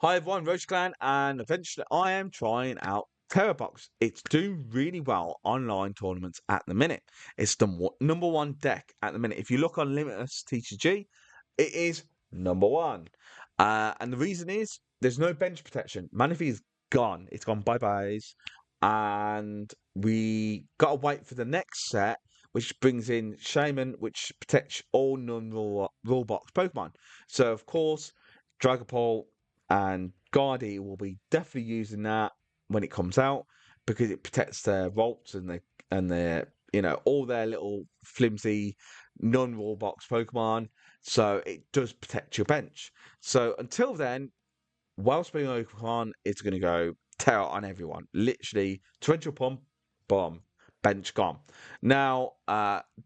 Hi everyone, Roach Clan, and eventually I am trying out Tera Box. It's doing really well online tournaments at the minute. It's the number one deck at the minute. If you look on Limitless TCG, it is number one. And the reason is there's no bench protection. Manaphy is gone. It's gone bye-byes. And we gotta wait for the next set, which brings in Shaman, which protects all non-rule box Pokemon. So of course, Dragapult and Guardy will be definitely using that when it comes out because it protects their vaults and their all their little flimsy non-rule box Pokemon. So it does protect your bench. So until then, Wellspring Ogerpon is going to go Tera on everyone. Literally, torrential pump, bomb, bench gone. Now,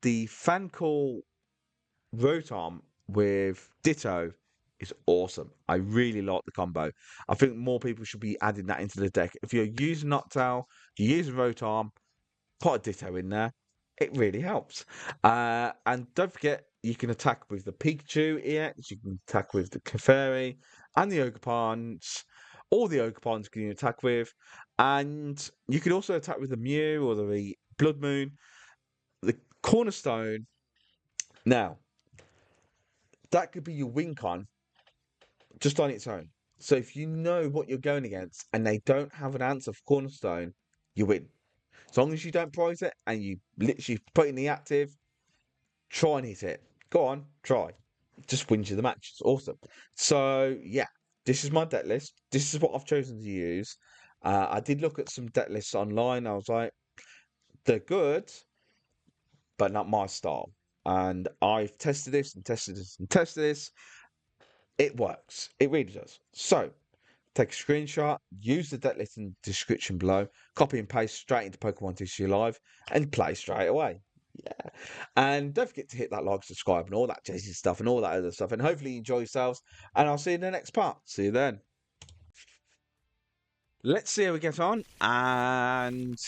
the fan call Rotom with Ditto is awesome. I really like the combo. I think more people should be adding that into the deck. If you're using Noctowl, you're using Rotom, put a Ditto in there. It really helps. And don't forget, you can attack with the Pikachu EX, you can attack with the Clefairy and the Ogerpons. All the Ogerpons can you attack with. And you can also attack with the Mew or the Bloodmoon. The Cornerstone. Now, that could be your win con just on its own. So if you know what you're going against and they don't have an answer for Cornerstone, you win. As long as you don't prize it and you literally put in the active, try and hit it. Go on, try. It just wins you the match. It's awesome. So yeah, this is my deck list. This is what I've chosen to use. I did look at some deck lists online. I was like, they're good, but not my style. And I've tested this and tested this and tested this. It works. It really does. So take a screenshot, use the deck list in the description below, copy and paste straight into Pokemon TCG Live, and play straight away. Yeah. And don't forget to hit that like, subscribe, and all that jazzy stuff, and all that other stuff. And hopefully you enjoy yourselves. And I'll see you in the next part. See you then. Let's see how we get on. And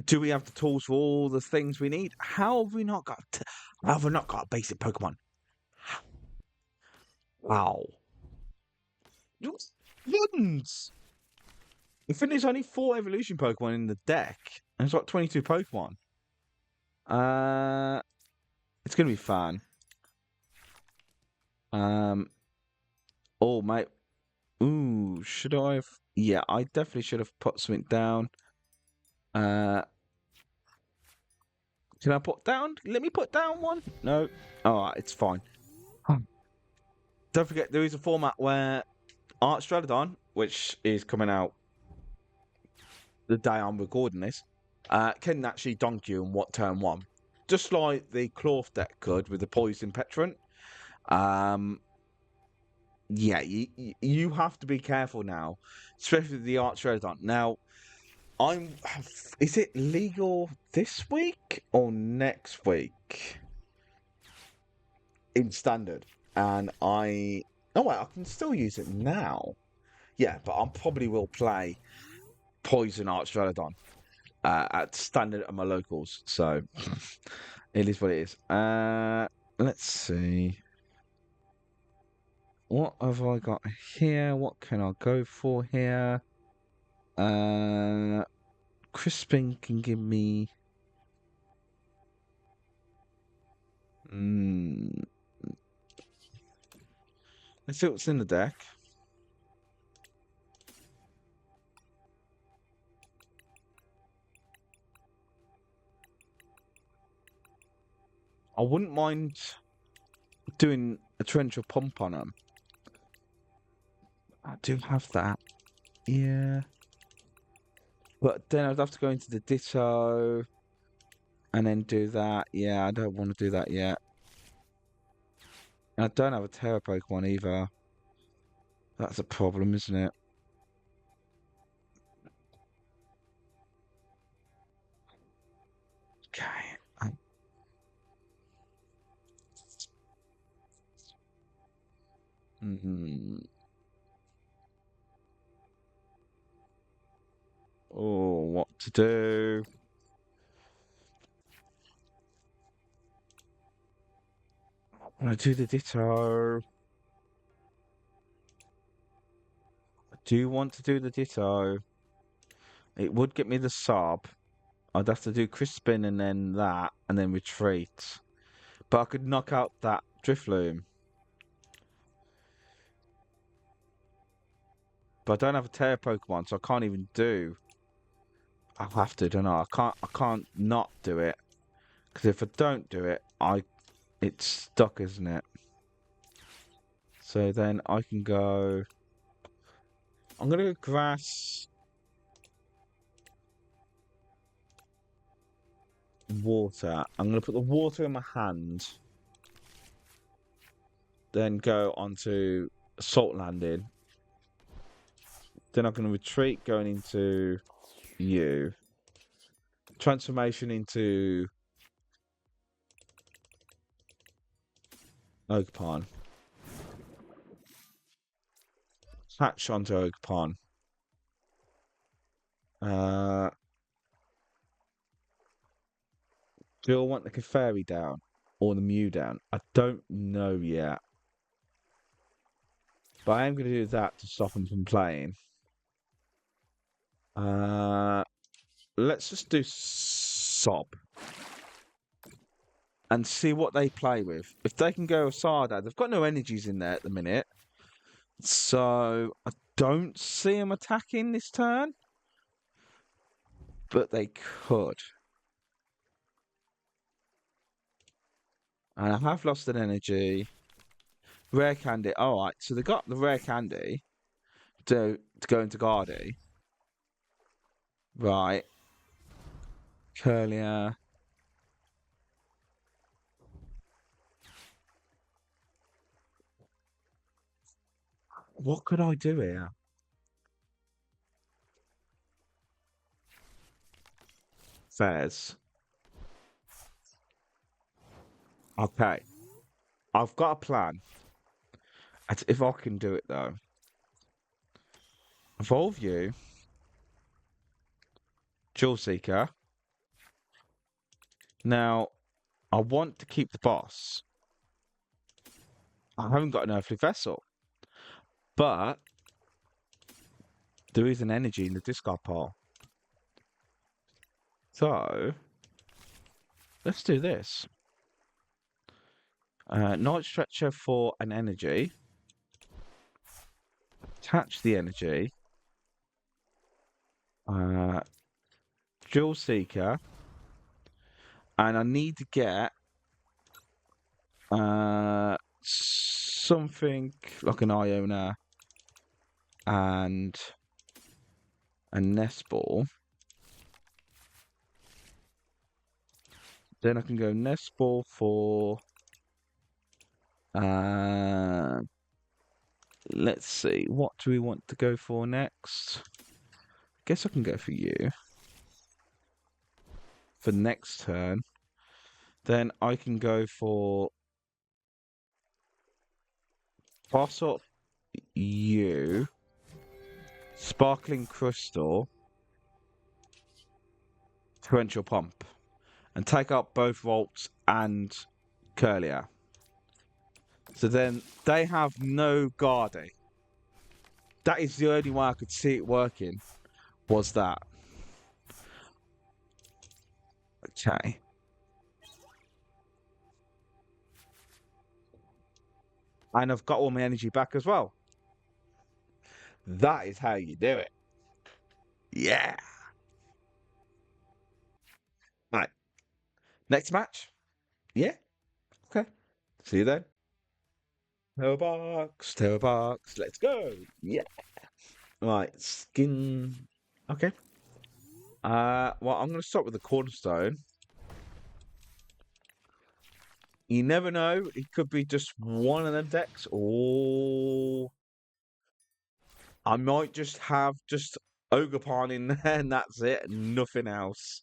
do we have the tools for all the things we need? How have we not got? How have we not got a basic Pokemon? Wow. Runs. I think there's only 4 evolution Pokemon in the deck. And it's like 22 Pokemon. It's gonna be fun. Oh mate. Ooh, should I have? Yeah, I definitely should have put something down. Can I put down? Let me put down one. No. Alright, it's fine. Don't forget, there is a format where Art Stradodon, which is coming out the day I'm recording this, can actually donk you in what turn 1. Just like the Cloth deck could with the Poison Petrant. Yeah, you have to be careful now, especially with the Art Stradodon. Now, is it legal this week or next week in standard? And oh wait, I can still use it now. Yeah, but I probably will play Poison Art Stradodon at standard at my locals. So it is what it is. Let's see. What have I got here? What can I go for here? Crispin can give me. Let's see what's in the deck. I wouldn't mind doing a torrential pump on them. I do have that. Yeah. But then I'd have to go into the Ditto and then do that. Yeah, I don't want to do that yet. And I don't have a Tera Pokemon either. That's a problem, isn't it? Okay. Oh, what to do? I'm gonna do the Ditto. do you want to do the Ditto? It would get me the sub. I'd have to do Crispin and then that, and then retreat. But I could knock out that Drifloon. But I don't have a Tera Pokemon, so I can't even do. I'll have to, don't I? I can't not do it. Because if I don't do it, it's stuck, isn't it? So then I can go. I'm gonna go grass, water. I'm gonna put the water in my hand. Then go onto Salt Landing. Then I'm gonna retreat going into you. Transformation into Ogerpon. Hatch onto Ogerpon. Do I want the Clefairy down or the Mew down? I don't know yet. But I am going to do that to stop them from playing. Let's just do Sob. And see what they play with. If they can go with Sarda, they've got no energies in there at the minute. So I don't see them attacking this turn. But they could. And I have lost an energy. Rare candy. Alright, so they got the rare candy to go into Gardy. Right. Curlier. What could I do here? Fairs. Okay. I've got a plan. If I can do it though. Evolve you. Jewel Seeker. Now, I want to keep the boss. I haven't got an Earthen Vessel. But there is an energy in the discard pile. So, let's do this. Night Stretcher for an energy. Attach the energy. Jewel Seeker. And I need to get something like an Iono and a Nest Ball. Then I can go Nest Ball for let's see, what do we want to go for next? Guess I can go for you for next turn. Then I can go for pass up you, Sparkling Crystal, Torrential Pump, and take out both Volts and Curlier. So then they have no Guardy. That is the only way I could see it working, was that. Okay. And I've got all my energy back as well. That is how you do it. Yeah. Right. Next match? Yeah. Okay. See you then. Tail box. Let's go. Yeah. Right. Skin. Okay. Well, I'm going to start with the cornerstone. You never know. It could be just one of them decks, or I might just have just Ogerpon in there, and that's it. Nothing else.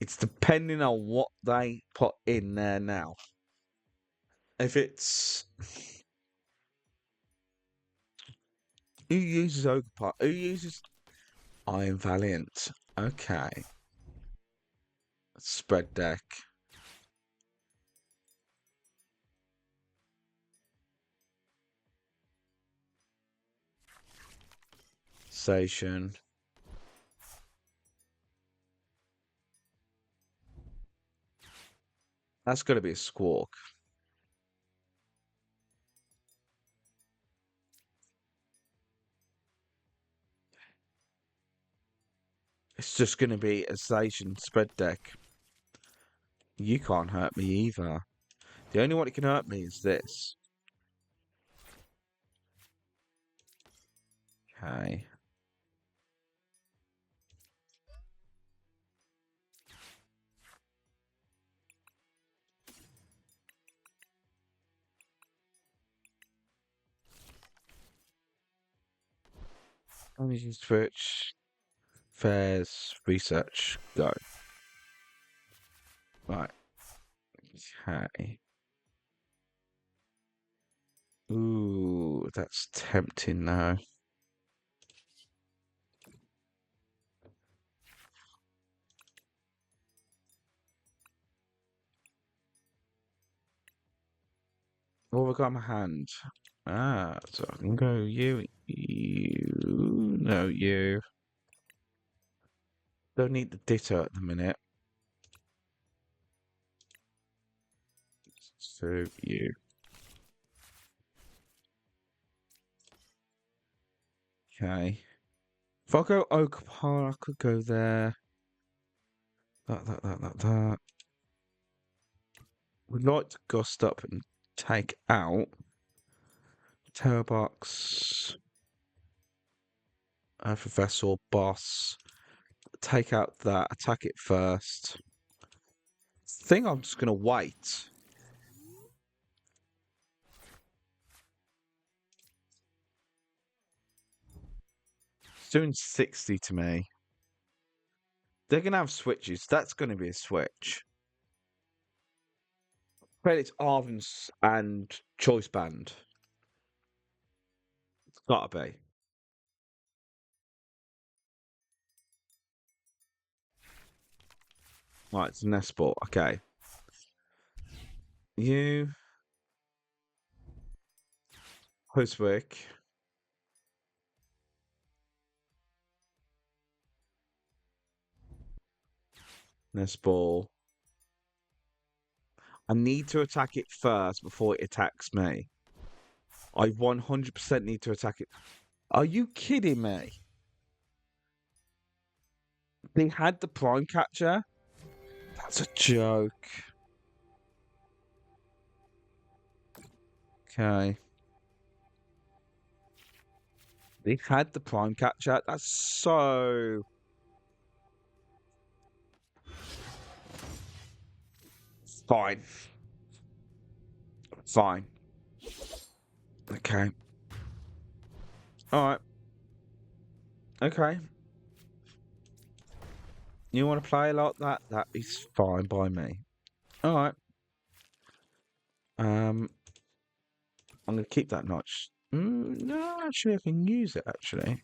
It's depending on what they put in there now. If it's who uses Ogerpon? Who uses Iron Valiant? Okay. Spread deck. Station. That's got to be a Squawk. It's just going to be a Station spread deck. You can't hurt me either. The only one that can hurt me is this. Okay. Energy Switch, Fairs, Research, go. Right. Okay. Ooh, that's tempting now. What have I got in my hand? Ah, so I can go you, no, you. Don't need the Ditto at the minute. So you. Okay. If I go Ogerpon, I could go there. That. We'd like to gust up and take out Tera Box, Earthen Vessel, Boss. Take out that, attack it first. I think I'm just gonna wait. It's doing 60 to me. They're gonna have switches. That's gonna be a switch. But it's Arvins and Choice Band. It's gotta be. Right, it's Nest Ball. Okay. You. Hoswick. Nest Ball. I need to attack it first before it attacks me. I 100% need to attack it. Are you kidding me? They had the Prime Catcher? That's a joke. Okay. They had the Prime Catcher? That's so... Fine. Fine. Okay. Alright. Okay. You want to play like that? That is fine by me. Alright. I'm going to keep that notch. No, actually, I can use it, actually.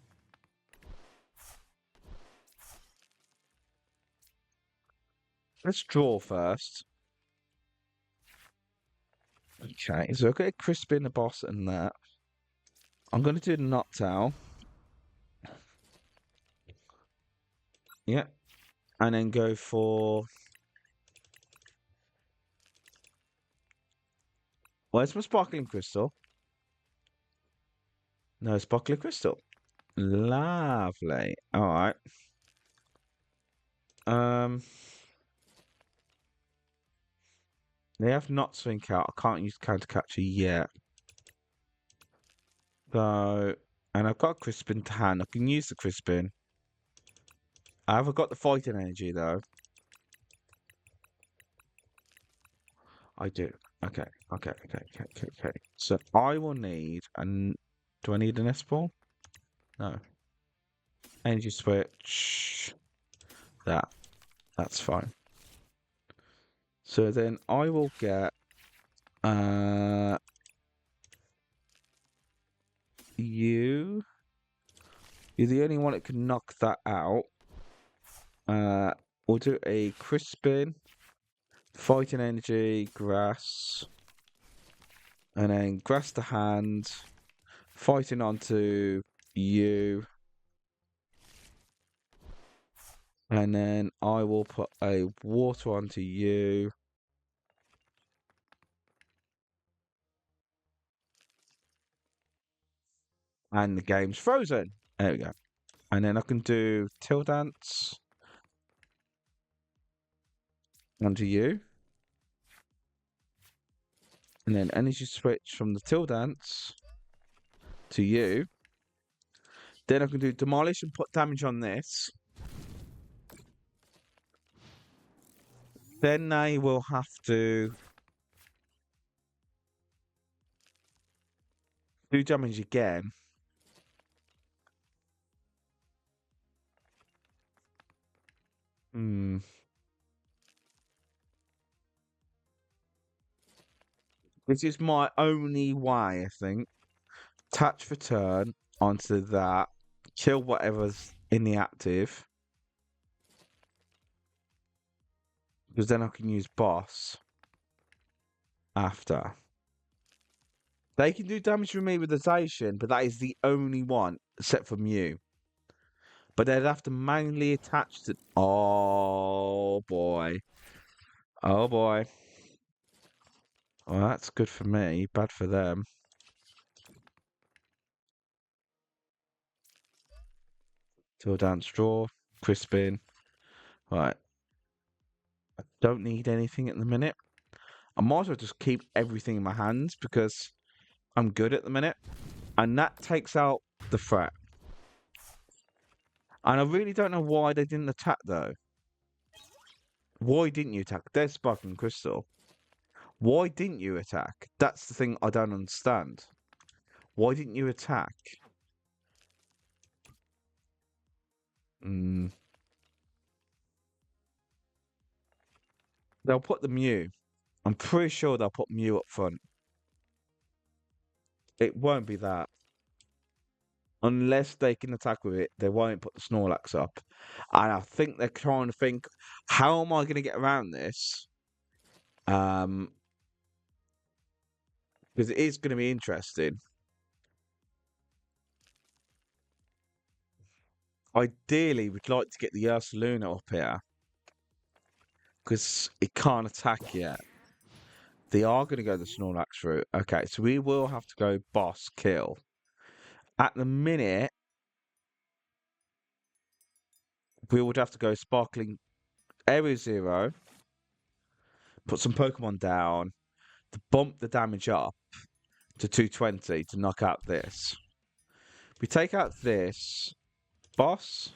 Let's draw first. Okay, so I've got a Crispin, the boss, and that. I'm going to do the Noctowl. Yeah. And then go for... Where's my Sparkling Crystal? No Sparkling Crystal. Lovely. Alright. They have not swing out. I can't use counter catcher yet. So, and I've got Crispin to hand. I can use the Crispin. I haven't got the fighting energy though. I do. Okay. So I will need do I need an Nest Ball? No. Energy switch. That's fine. So then I will get you're the only one that can knock that out. We'll do a Crispin, fighting energy, grass, and then grass to hand, fighting onto you, And then I will put a water onto you. And the game's frozen. There we go. And then I can do Teal Dance onto you. And then Energy Switch from the Teal Dance to you. Then I can do Demolish and put damage on this. Then they will have to do damage again. This is my only way, I think. Touch for turn onto that. Kill whatever's in the active. Because then I can use boss after. They can do damage with me with the Zacian, but that is the only one, except for Mew. But they'd have to manually attach to... Oh, boy. Oh, boy. Well, that's good for me. Bad for them. Teal Dance draw. Crispin. Right. I don't need anything at the minute. I might as well just keep everything in my hands because I'm good at the minute. And that takes out the threat. And I really don't know why they didn't attack, though. Why didn't you attack? There's Sparkling Crystal. Why didn't you attack? That's the thing I don't understand. Why didn't you attack? They'll put the Mew. I'm pretty sure they'll put Mew up front. It won't be that. Unless they can attack with it, they won't put the Snorlax up. And I think they're trying to think, how am I going to get around this? Because it is going to be interesting. Ideally, we'd like to get the Ursaluna up here. Because it can't attack yet. They are going to go the Snorlax route. Okay, so we will have to go boss kill. At the minute, we would have to go Sparkling Area 0. Put some Pokemon down. To bump the damage up to 220 to knock out this. We take out this. Boss.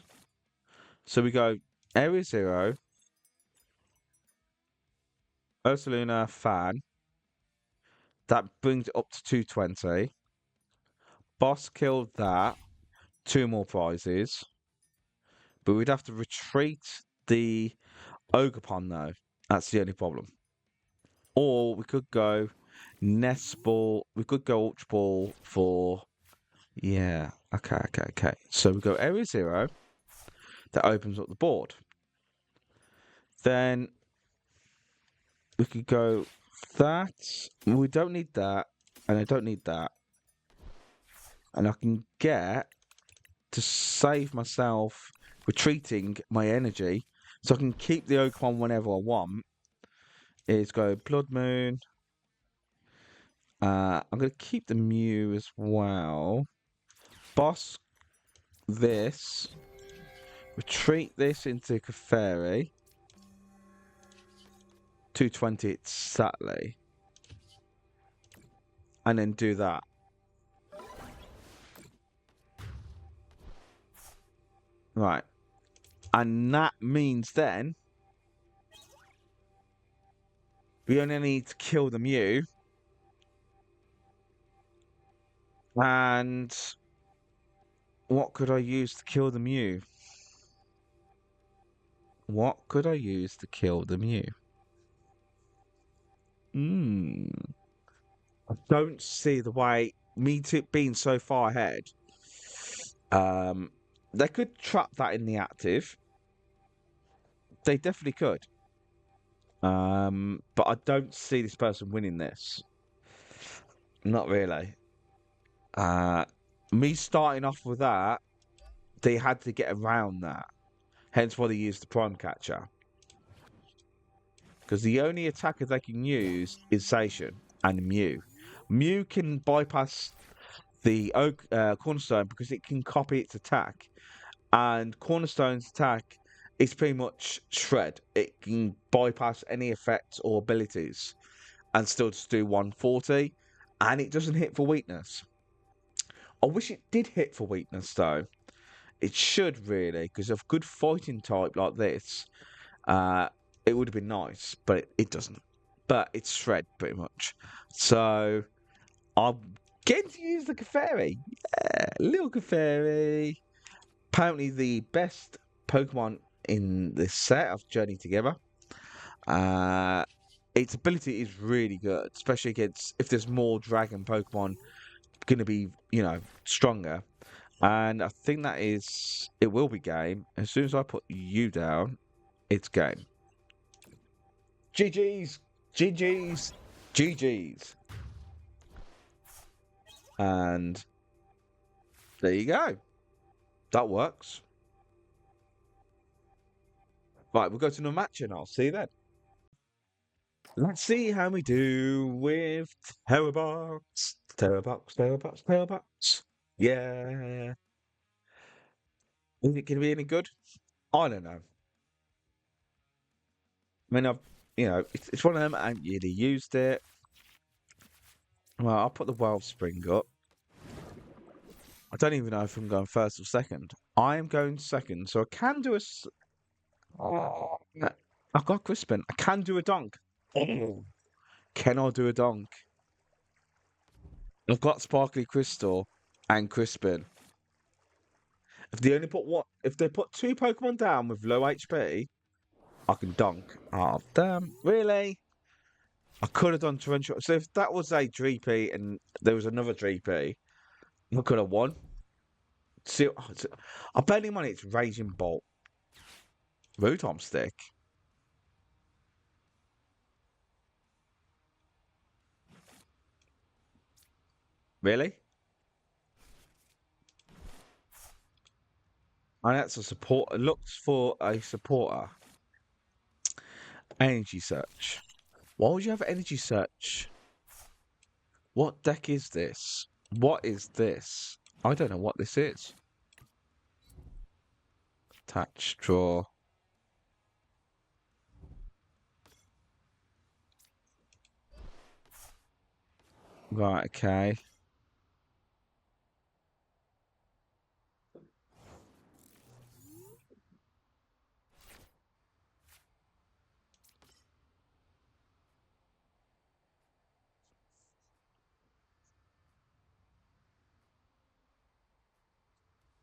So we go Area 0. Ursaluna Fan. That brings it up to 220. Boss killed that. 2 more prizes. But we'd have to retreat the Ogerpon though. That's the only problem. Or we could go Nest Ball. We could go Ultra Ball for... Yeah. Okay. So we go Area 0. That opens up the board. Then we could go that. We don't need that. And I don't need that. And I can get to save myself retreating my energy. So I can keep the Ogerpon whenever I want. Is go Bloodmoon. I'm going to keep the Mew as well. Boss this. Retreat this into Clefairy. 220 exactly. And then do that. Right. And that means then we only need to kill the Mew. And what could I use to kill the Mew? What could I use to kill the Mew? I don't see the way, me being so far ahead. They could trap that in the active. They definitely could. But I don't see this person winning this. Not really. Me starting off with that, they had to get around that. Hence why they use the Prime Catcher. Because the only attacker they can use is Zacian and Mew. Mew can bypass the Cornerstone because it can copy its attack. And Cornerstone's attack is pretty much shred. It can bypass any effects or abilities and still just do 140. And it doesn't hit for weakness. I wish it did hit for weakness though. It should really, because of good fighting type like this, it would have been nice, but it doesn't. But it's shred pretty much. So I'm getting to use the Clefairy. Yeah, little Clefairy. Apparently the best Pokemon in this set of Journey Together. Its ability is really good, especially against if there's more Dragon Pokemon going to be, stronger. And I think it will be game. As soon as I put you down, it's game. GG's, GG's, GG's. And there you go. That works. Right, we'll go to the match and I'll see you then. Let's see how we do with Terabox. Terabox. Yeah. Is it going to be any good? I don't know. I mean, it's one of them. I haven't really used it. Well, I'll put the Wellspring up. I don't even know if I'm going first or second. I am going second, so I can do a. Oh, I've got Crispin. I can do a donk. Oh. Can I do a donk? I've got Sparkling Crystal and Crispin. If they put two Pokemon down with low HP, I can donk. Oh damn! Really? I could have done torrential. So if that was a Dreepy and there was another Dreepy, I could have won. See, I bet any money it's Raging Bolt. Rotom Stick. Really? And that's a support. It looks for a supporter. Energy Search. Why would you have Energy Search? What deck is this? What is this? I don't know what this is. Attach, draw. Right, okay.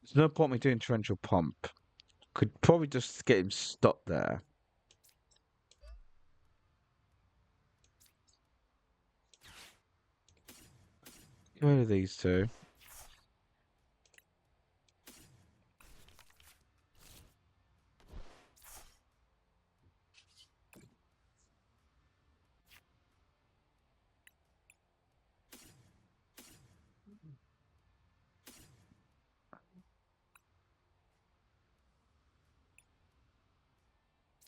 There's no point me doing torrential pump. Could probably just get him stopped there. Get rid of these two.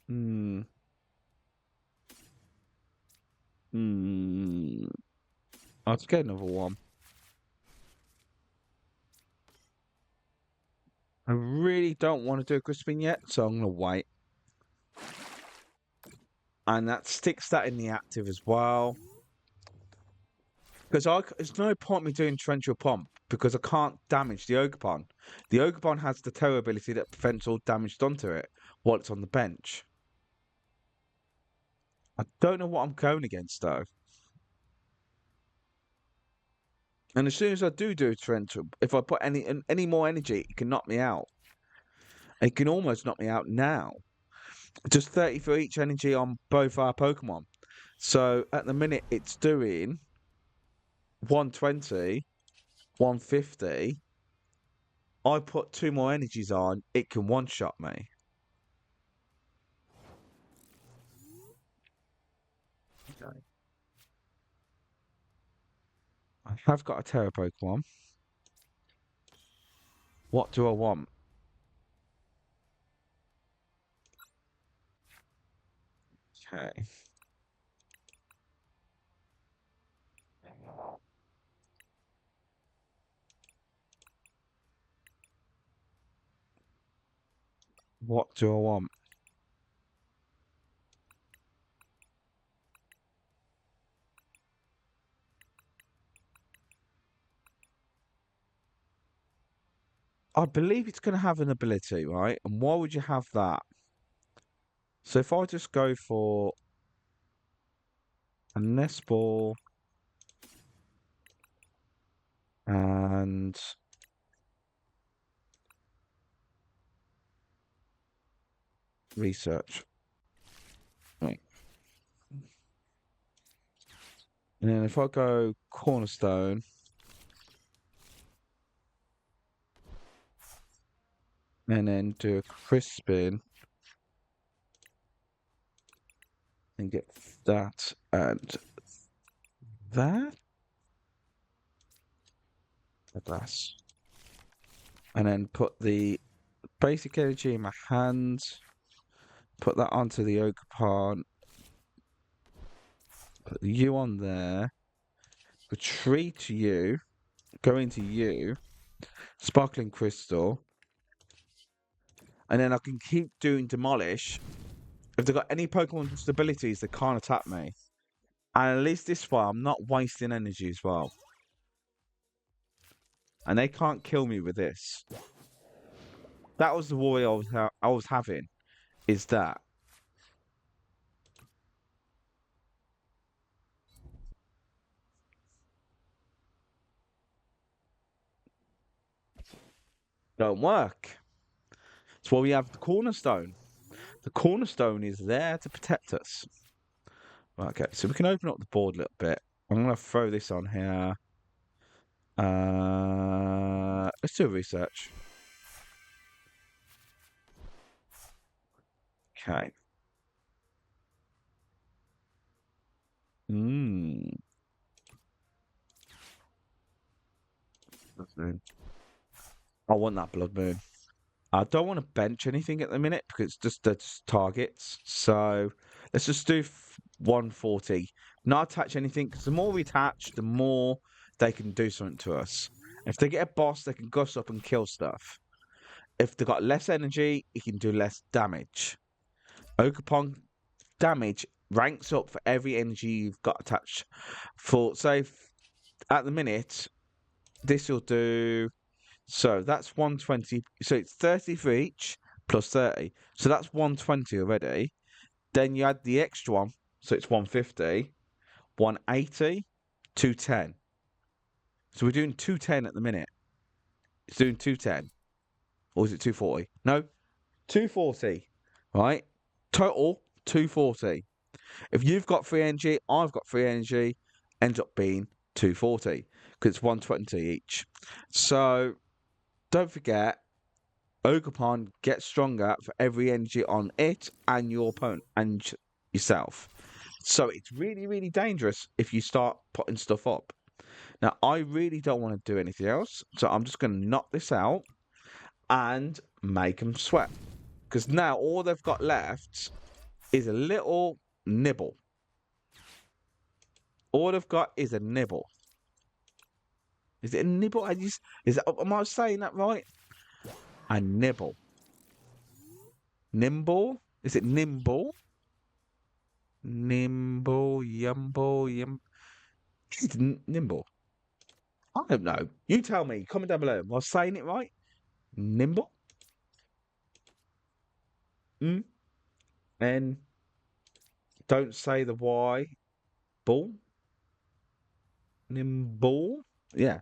Hmm. Hmm. Let's get another one. I really don't want to do a Crispin yet, so I'm going to wait. And that sticks that in the active as well. Because there's no point me doing torrential pump because I can't damage the Ogerpon. The Ogerpon has the Tera ability that prevents all damage done to it while it's on the bench. I don't know what I'm going against though. And as soon as I do torrential, if I put any more energy, it can knock me out. It can almost knock me out now. Just 30 for each energy on both our Pokemon. So at the minute it's doing 120, 150. I put two more energies on, it can one-shot me. Okay. I have got a Tera Pokemon. What do I want? Okay. What do I want? I believe it's going to have an ability, right? And why would you have that? So if I just go for a Nest Ball and research. Right. And then if I go Cornerstone and then do a Crispin and get that and that. A glass. And then put the basic energy in my hands. Put that onto the Ogerpon. Put the U on there. Retreat you. Go into you. Sparkling Crystal. And then I can keep doing Demolish. If they've got any Pokemon with abilities, they can't attack me. And at least this way, I'm not wasting energy as well. And they can't kill me with this. That was the worry I was having. Is that. Don't work. That's why we have the Cornerstone. The Cornerstone is there to protect us. Okay, so we can open up the board a little bit. I'm going to throw this on here. Let's do a research. Okay. I want that Bloodmoon. I don't want to bench anything at the minute because it's just targets. So let's just do 140. Not attach anything because the more we attach, the more they can do something to us. If they get a boss, they can gush up and kill stuff. If they've got less energy, it can do less damage. Ogerpon damage ranks up for every energy you've got attached. For say at the minute, this will do. So that's 120. So it's 30 for each plus 30. So that's 120 already. Then you add the extra one. So it's 150, 180, 210. So we're doing 210 at the minute. It's doing 210. Or is it 240? No, 240. Right? Total 240. If you've got free energy, I've got free energy, ends up being 240 because it's 120 each. So don't forget, Ogerpon gets stronger for every energy on it and your opponent and yourself. So it's really, really dangerous if you start putting stuff up. Now, I really don't want to do anything else, so I'm just going to knock this out and make them sweat. Because now all they've got left is a little nibble. All they've got is a nibble. Is it a nibble? Am I saying that right? A nibble. Nimble? Is it nimble? Nimble, yum. Nimble. I don't know. You tell me. Comment down below. Am I saying it right? Nimble? And don't say the Y. Ball? Nimble? Yeah.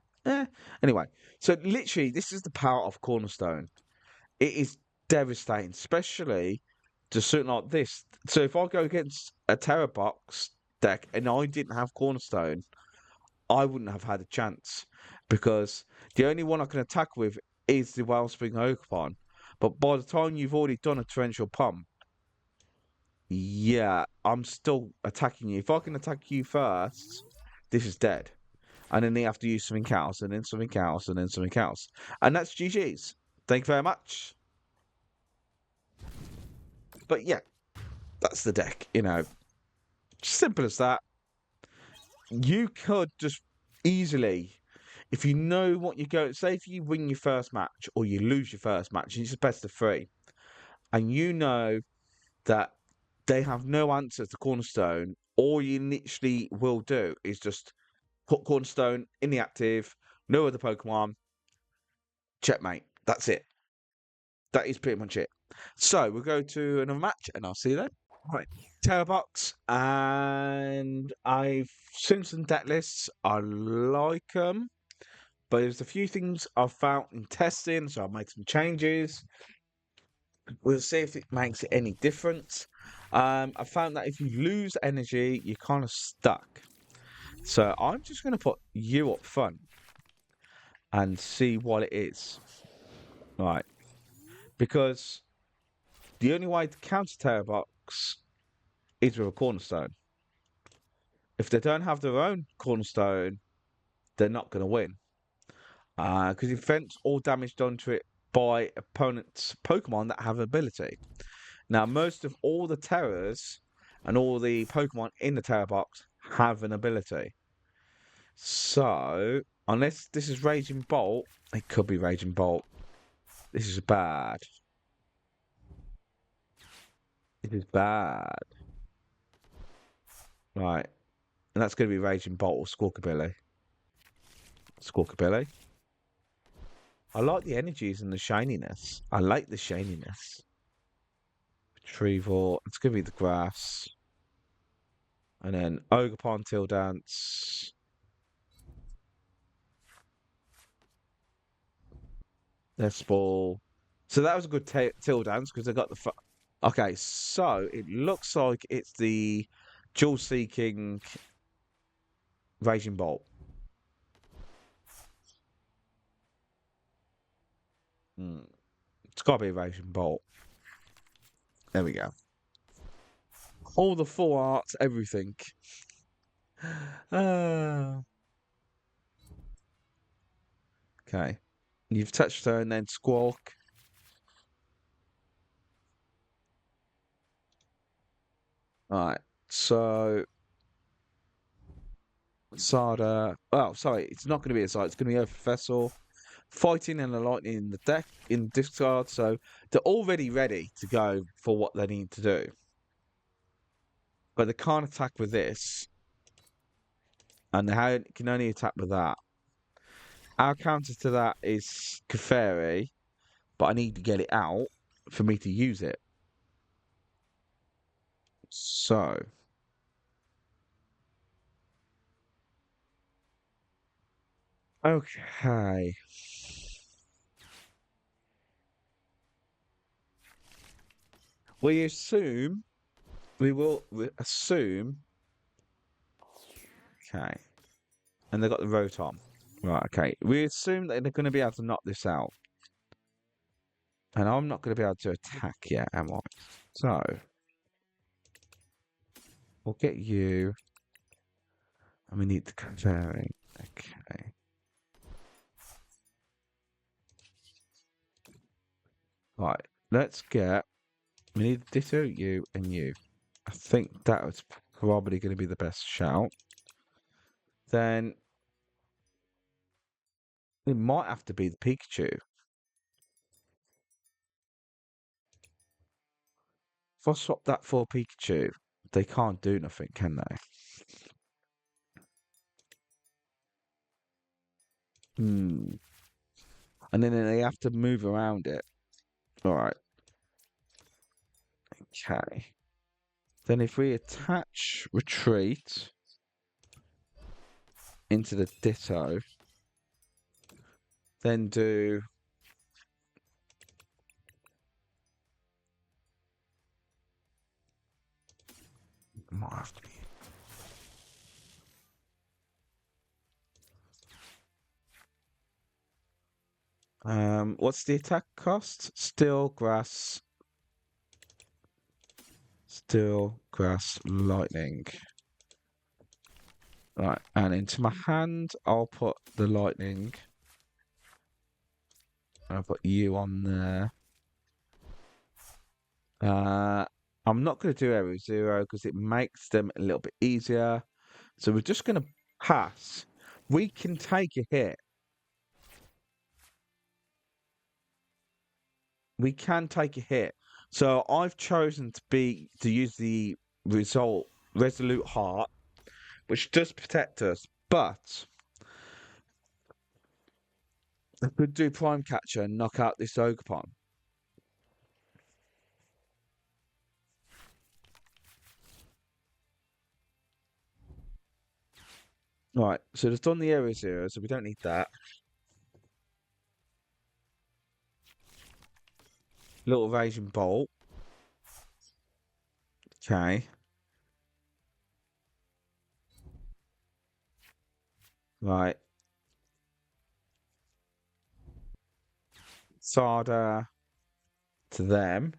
Anyway, so literally, this is the power of Cornerstone. It is devastating, especially to something like this. So if I go against a Tera box deck and I didn't have Cornerstone, I wouldn't have had a chance because the only one I can attack with is the Wellspring Ogerpon. But by the time you've already done a Torrential Pump, yeah, I'm still attacking you. If I can attack you first, this is dead. And then they have to use something else, and then something else, and then something else. And that's GG's. Thank you very much. But yeah, that's the deck, you know. Simple as that. You could just easily, if you know what you're going, say if you win your first match or you lose your first match, it's a best of 3, and you know that they have no answer to Cornerstone, all you literally will do is just put Cornerstone in the active, no other Pokemon, checkmate. That's it. That is pretty much it. So we'll go to another match and I'll see you then. Right. Tera box, and I've seen some deck lists. I like them, but there's a few things I've found in testing, so I'll make some changes. We'll see if it makes any difference. I found that if you lose energy, you're kind of stuck. So I'm just going to put you up front and see what it is. Right. Because the only way to counter Tera box is with a Cornerstone. If they don't have their own Cornerstone, they're not going to win. Because it prevents all damage done to it by opponents' Pokemon that have ability. Now, most of all the Teras and all the Pokemon in the Tera box have an ability. So, unless this is Raging Bolt, it could be Raging Bolt. This is bad. It is bad. Right. And that's going to be Raging Bolt or Squawkabilly. Squawkabilly. I like the energies and the shininess. I like the shininess. Retrieval. It's going to be the grass. And then Ogerpon, Teal Dance. Nest Ball. So that was a good Teal Dance because they got the... Okay, so it looks like it's the dual-seeking Raging Bolt. It's got to be a Raging Bolt. There we go. All the full arts, everything. Okay. You've touched her and then Squawk. Alright, so... Sada... Oh, sorry, it's not going to be a side. It's going to be Earthen Vessel. Fighting and the lightning in the deck, in discard, so they're already ready to go for what they need to do. But they can't attack with this. And they can only attack with that. Our counter to that is Clefairy, but I need to get it out for me to use it. So... Okay. We will assume... Okay. And they've got the Rotom. Right, okay. We assume that they're going to be able to knock this out. And I'm not going to be able to attack yet, am I? So... We'll get you. And we need the Clefairy. Okay. Right. Let's get... We need Ditto, you, and you. I think that was probably going to be the best shout. Then... It might have to be the Pikachu. If I swap that for Pikachu, they can't do nothing, can they? And then they have to move around it. Alright. Okay. Then if we attach Retreat into the Ditto, then do... Might have to be... What's the attack cost? Steel, grass, lightning. Right, and into my hand, I'll put the lightning. I'll put you on there. I'm not going to do area 0 because it makes them a little bit easier. So we're just going to pass. We can take a hit. We can take a hit. So I've chosen to use the Resolute Heart, which does protect us, but I could do Prime Catcher and knock out this Ogerpon. Right, so it's done the area 0, so we don't need that. Little Raging Bolt. Okay. Right. Sada to them.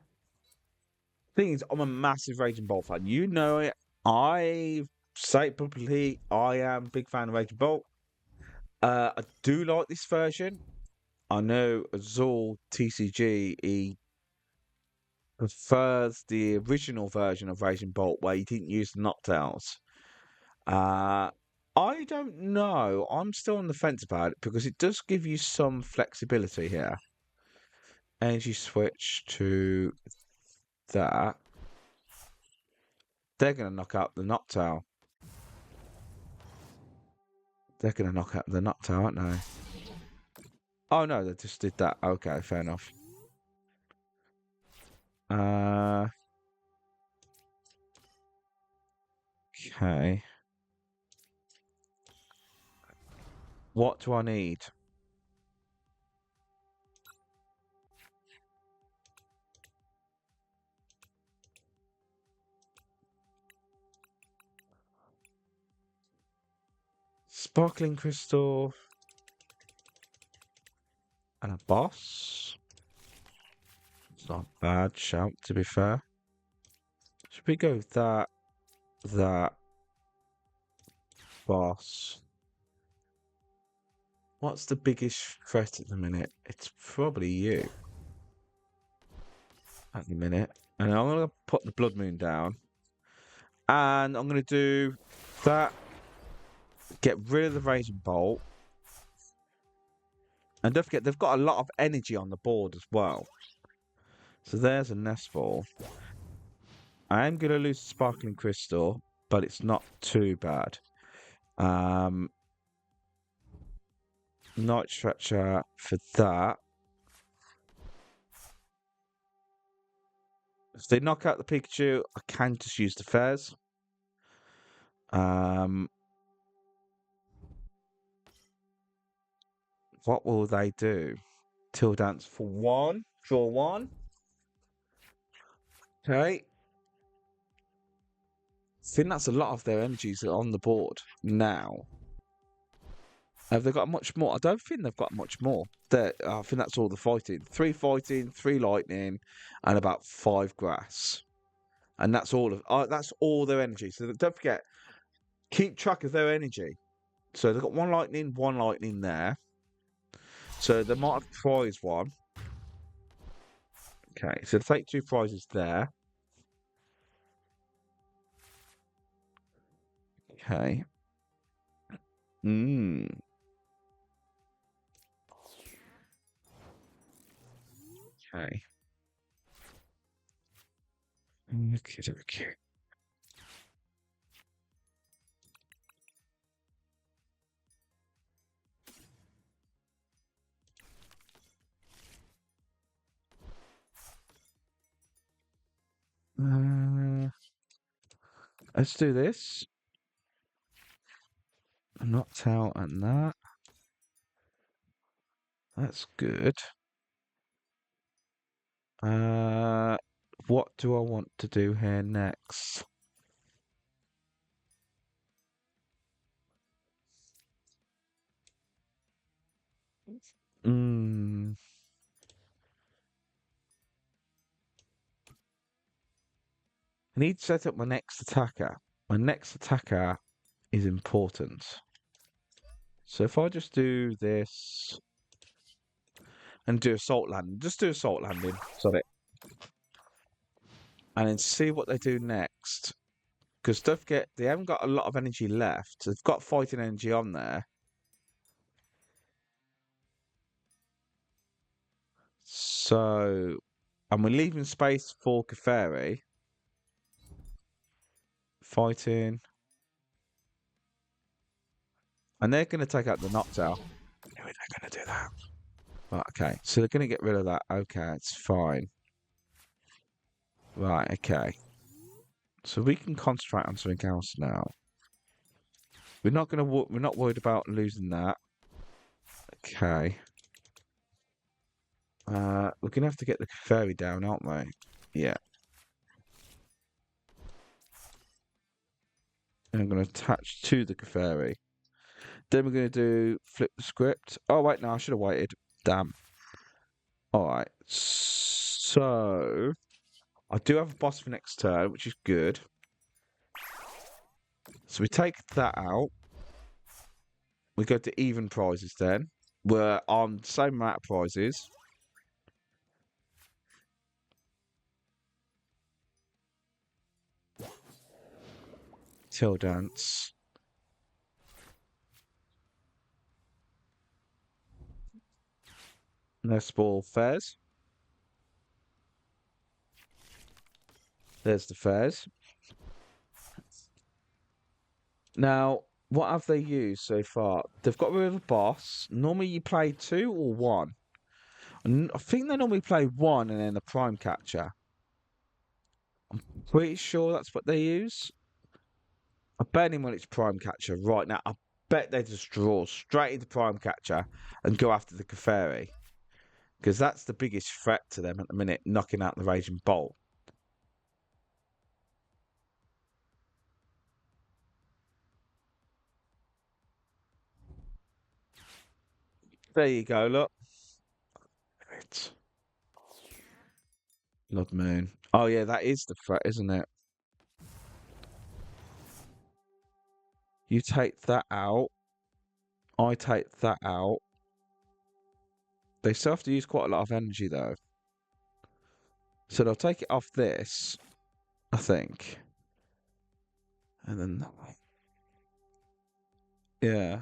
Thing is, I'm a massive Raging Bolt fan. You know it. I say it publicly. I am a big fan of Raging Bolt. I do like this version. I know Azul TCG he prefers the original version of Raging Bolt where you didn't use the Noctowls. I don't know. I'm still on the fence about it because it does give you some flexibility here. Energy switch to that. They're going to knock out the Noctowl. They're going to knock out the Noctowl, aren't they? Oh no, they just did that. Okay, fair enough. Okay. What do I need? Sparkling Crystal. And a boss. It's not a bad shout, to be fair. Should we go with that, boss? What's the biggest threat at the minute? It's probably you. At the minute. And I'm going to put the Bloodmoon down. And I'm going to do that. Get rid of the Raging Bolt. And don't forget, they've got a lot of energy on the board as well. So there's a Nest Ball. I am going to lose the Sparkling Crystal, but it's not too bad. Night Stretcher for that. If they knock out the Pikachu, I can just use the Fez. What will they do? Teal Dance for 1. Draw 1. Okay. I think that's a lot of their energies on the board now. Have they got much more? I don't think they've got much more. I think that's all the fighting. 3 fighting, 3 lightning, and about 5 grass. And that's all their energy. So don't forget, keep track of their energy. So they've got 1 lightning there. So they might have prize 1. Okay, so take 2 prizes there. Okay. Okay. Okay. Let's do this. Noctowl and that. That's good. What do I want to do here next? I need to set up my next attacker. My next attacker is important. So if I just do this and do Assault Landing, just do Assault Landing. Sorry. and then see what they do next. Because they haven't got a lot of energy left. They've got fighting energy on there. So, and we're leaving space for Clefairy. Fighting. And they're going to take out the Noctowl. I knew they're going to do that. Right, okay. So they're going to get rid of that. Okay, it's fine. Right, okay. So we can concentrate on something else now. We're not worried about losing that. Okay. We're gonna have to get the Clefairy down, aren't we? Yeah. And I'm gonna attach to the Clefairy. Then we're gonna do flip the script. Oh wait, no, I should have waited. Damn. Alright. So I do have a boss for next turn, which is good. So we take that out. We go to even prizes then. We're on the same amount of prizes. Teal dance. Nest Ball Fez. There's the Fez. Now, what have they used so far? They've got rid of the boss. Normally you play 2 or 1. I think they normally play 1 and then the Prime Catcher. I'm pretty sure that's what they use. I bet him when it's Prime Catcher right now. I bet they just draw straight into Prime Catcher and go after the Clefairy. Because that's the biggest threat to them at the minute, knocking out the Raging Bolt. There you go, look. It's Bloodmoon. Oh yeah, that is the threat, isn't it? You take that out. I take that out. They still have to use quite a lot of energy though. So they'll take it off this, I think. And then, yeah.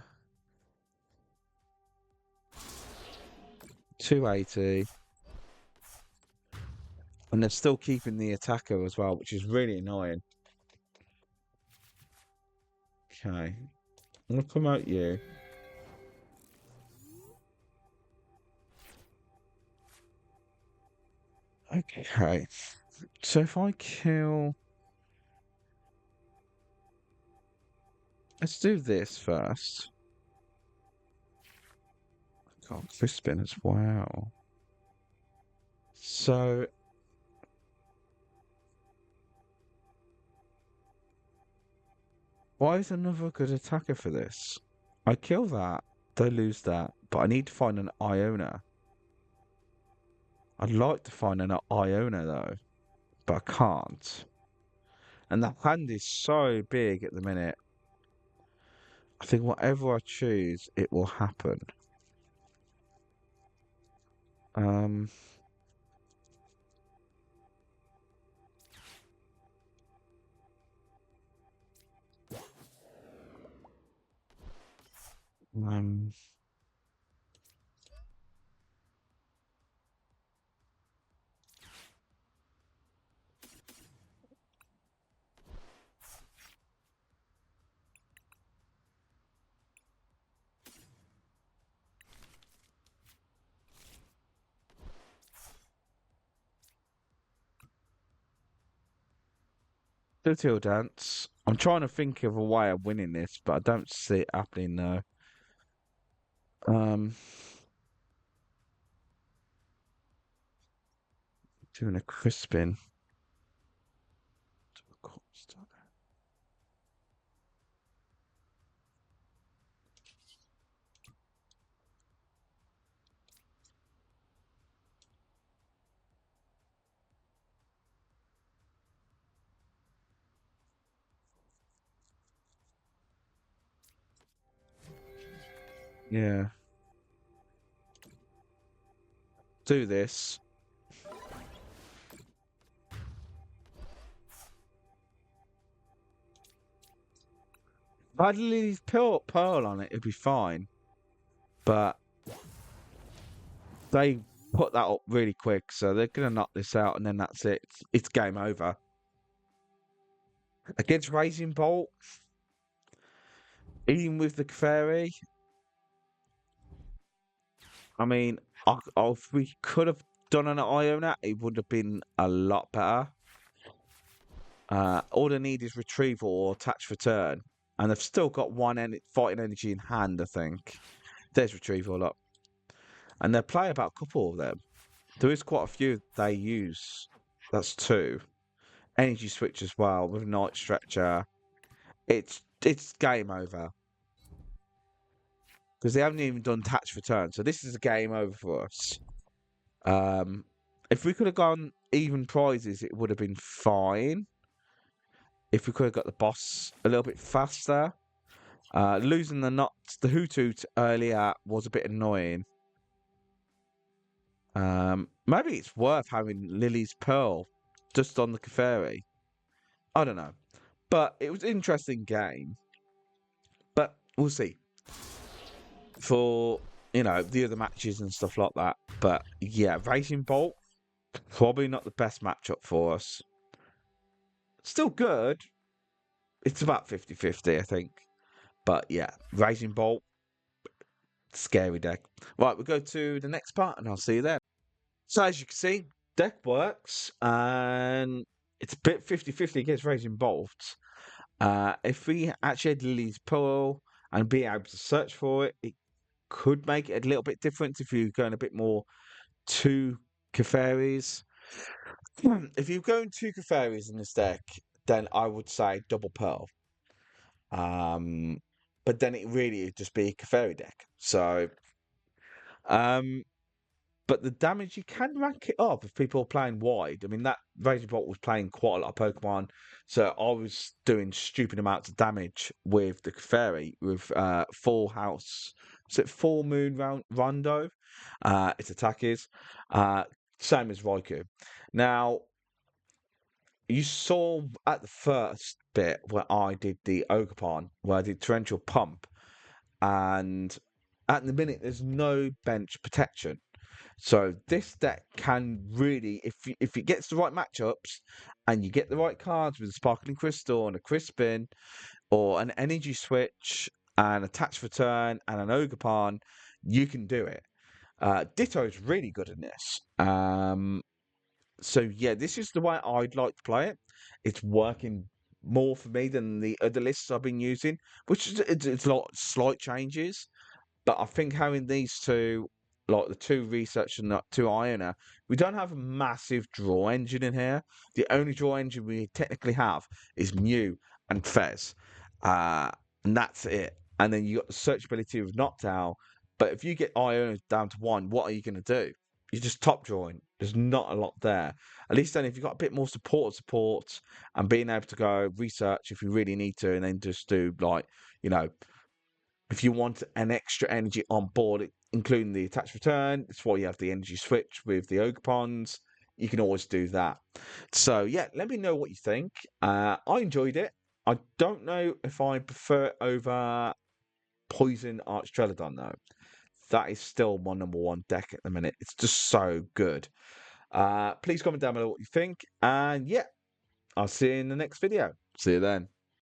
280. And they're still keeping the attacker as well, which is really annoying. Okay. I'm going to promote you. Okay. So if I kill... Let's do this first. God, Crispin as well. So... Why is another good attacker for this? I kill that, they lose that, but I need to find an Iono. I'd like to find an Iono though, but I can't. And the hand is so big at the minute. I think whatever I choose, it will happen. Um... Um... Do Teal dance. I'm trying to think of a way of winning this, but I don't see it happening though. Doing a Crispin. Yeah. Do this. If I had Lily's Pearl on it, it'd be fine. But they put that up really quick, so they're going to knock this out, and then that's it. It's game over. Against Raging Bolt, even with the Clefairy, I mean, if we could have done an Iono, it would have been a lot better. All they need is Retrieval or Attach Return, and they've still got one fighting energy in hand, I think. There's Retrieval, look. And they play about a couple of them. There is quite a few they use. That's 2. Energy Switch as well with Night Stretcher. It's game over. Because they haven't even done Attach Return. So this is a game over for us. If we could have gone even prizes, it would have been fine. If we could have got the boss a little bit faster. Losing the Hoothoot earlier was a bit annoying. Maybe it's worth having Lily's Pearl just on the Clefairy. I don't know. But it was an interesting game. But we'll see. For, the other matches and stuff like that. But yeah, Raging Bolt, probably not the best matchup for us. Still good. It's about 50-50, I think. But yeah, Raging Bolt, scary deck. Right, we'll go to the next part and I'll see you there. So as you can see, deck works and it's a bit 50-50 against Raging Bolt. If we actually had Lily's Pearl and be able to search for it, it could make it a little bit different if you're going a bit more to Clefairies. If you're going 2 Clefairies in this deck, then I would say double Pearl. But then it really would just be a Clefairy deck. So, but the damage, you can rank it up if people are playing wide. I mean, that Raging Bolt was playing quite a lot of Pokemon, so I was doing stupid amounts of damage with the Clefairy with Full House. So Full Moon Rondo, its attack is. Same as Raikou. Now, you saw at the first bit where I did the Ogerpon, where I did Torrential Pump, and at the minute there's no bench protection. So this deck can really, if it gets the right matchups and you get the right cards with a Sparkling Crystal and a Crispin or an Energy Switch and a Attach Return and an Ogerpon, you can do it. Ditto is really good in this. So yeah, this is the way I'd like to play it. It's working more for me than the other lists I've been using, which is it's a lot of slight changes. But I think having these two, like the 2 research and the 2 Iono, we don't have a massive draw engine in here. The only draw engine we technically have is Mew and Fez. And that's it. And then you got the searchability of Noctowl. But if you get Iono down to 1, what are you going to do? You're just top drawing. There's not a lot there. At least then if you've got a bit more support and being able to go research if you really need to, and then just do if you want an extra energy on board, including the Attach Return, that's why you have the Energy Switch with the Ogerpons. You can always do that. So yeah, let me know what you think. I enjoyed it. I don't know if I prefer it over Poison Archtrelodon though. That is still my number 1 deck at the minute. It's just so good. Please comment down below what you think. And yeah, I'll see you in the next video. See you then.